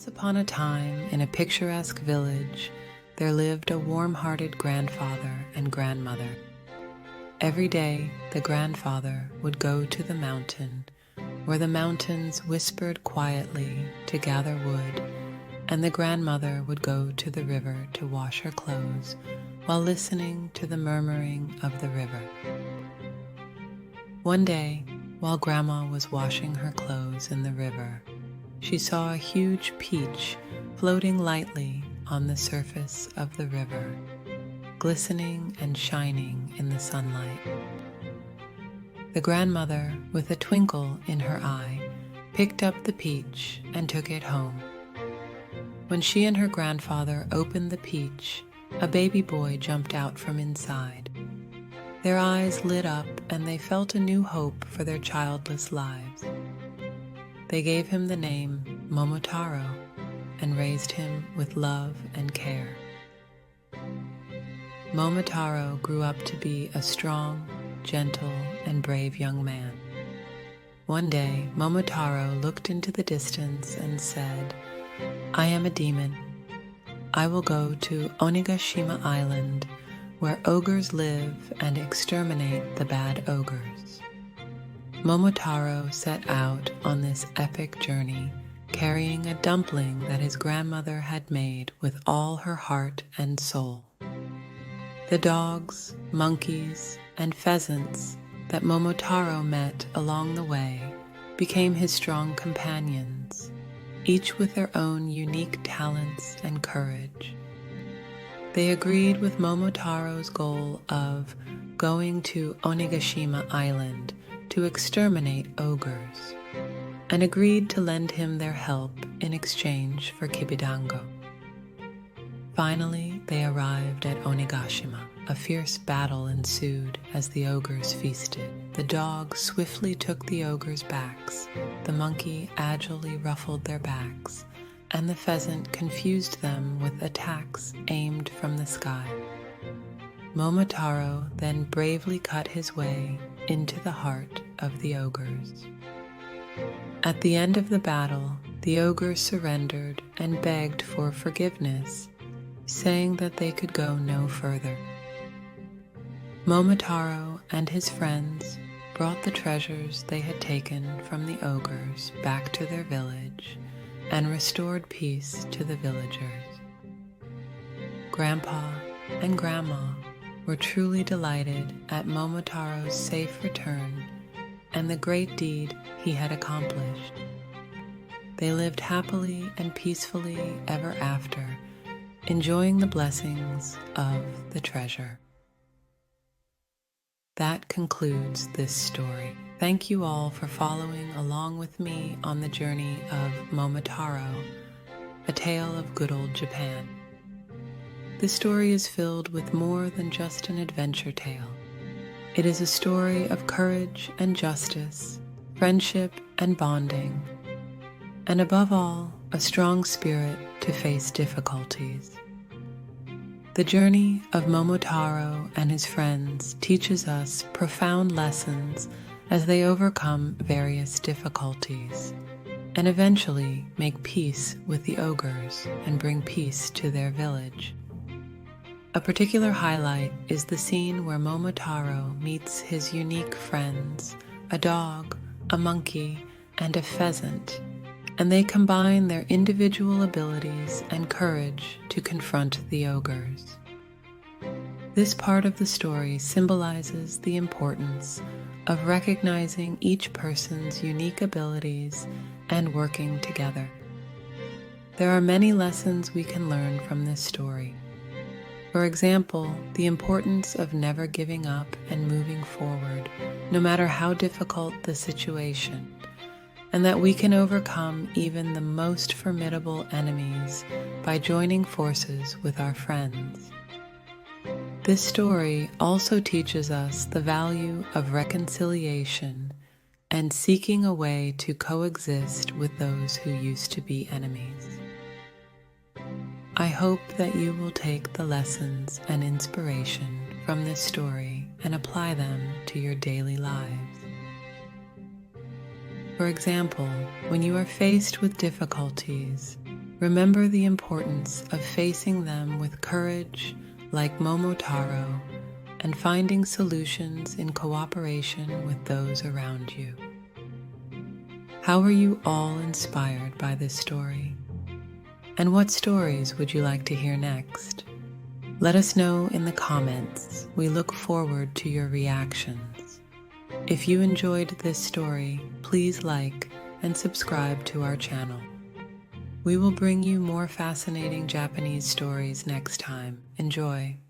Once upon a time, in a picturesque village, there lived a warm-hearted grandfather and grandmother. Every day, the grandfather would go to the mountain, where the mountains whispered quietly to gather wood, and the grandmother would go to the river to wash her clothes while listening to the murmuring of the river. One day, while Grandma was washing her clothes in the river, she saw a huge peach floating lightly on the surface of the river, glistening and shining in the sunlight. The grandmother, with a twinkle in her eye, picked up the peach and took it home. When she and her grandfather opened the peach, a baby boy jumped out from inside. Their eyes lit up and they felt a new hope for their childless lives. They gave him the name Momotaro and raised him with love and care. Momotaro grew up to be a strong, gentle, and brave young man. One day, Momotaro looked into the distance and said, "I am a demon. I will go to Onigashima Island, where ogres live, and exterminate the bad ogres." Momotaro set out on this epic journey, carrying a dumpling that his grandmother had made with all her heart and soul. The dogs, monkeys, and pheasants that Momotaro met along the way became his strong companions, each with their own unique talents and courage. They agreed with Momotaro's goal of going to Onigashima Island to exterminate ogres, and agreed to lend him their help in exchange for kibidango. Finally, they arrived at Onigashima. A fierce battle ensued as the ogres feasted. The dog swiftly took the ogres' backs, the monkey agilely ruffled their backs, and the pheasant confused them with attacks aimed from the sky. Momotaro then bravely cut his way into the heart of the ogres. At the end of the battle, the ogres surrendered and begged for forgiveness, saying that they could go no further. Momotaro and his friends brought the treasures they had taken from the ogres back to their village and restored peace to the villagers. Grandpa and Grandma were truly delighted at Momotaro's safe return and the great deed he had accomplished. They lived happily and peacefully ever after, enjoying the blessings of the treasure. That concludes this story. Thank you all for following along with me on the journey of Momotaro, a tale of good old Japan. This story is filled with more than just an adventure tale. It is a story of courage and justice, friendship and bonding, and above all, a strong spirit to face difficulties. The journey of Momotaro and his friends teaches us profound lessons as they overcome various difficulties and eventually make peace with the ogres and bring peace to their village. A particular highlight is the scene where Momotaro meets his unique friends, a dog, a monkey, and a pheasant, and they combine their individual abilities and courage to confront the ogres. This part of the story symbolizes the importance of recognizing each person's unique abilities and working together. There are many lessons we can learn from this story. For example, the importance of never giving up and moving forward, no matter how difficult the situation, and that we can overcome even the most formidable enemies by joining forces with our friends. This story also teaches us the value of reconciliation and seeking a way to coexist with those who used to be enemies. I hope that you will take the lessons and inspiration from this story and apply them to your daily lives. For example, when you are faced with difficulties, Remember the importance of facing them with courage, like Momotaro, and finding solutions in cooperation with those around you. How are you all inspired by this story? And what stories would you like to hear next? Let us know in the comments. We look forward to your reactions. If you enjoyed this story, please like and subscribe to our channel. We will bring you more fascinating Japanese stories next time. Enjoy!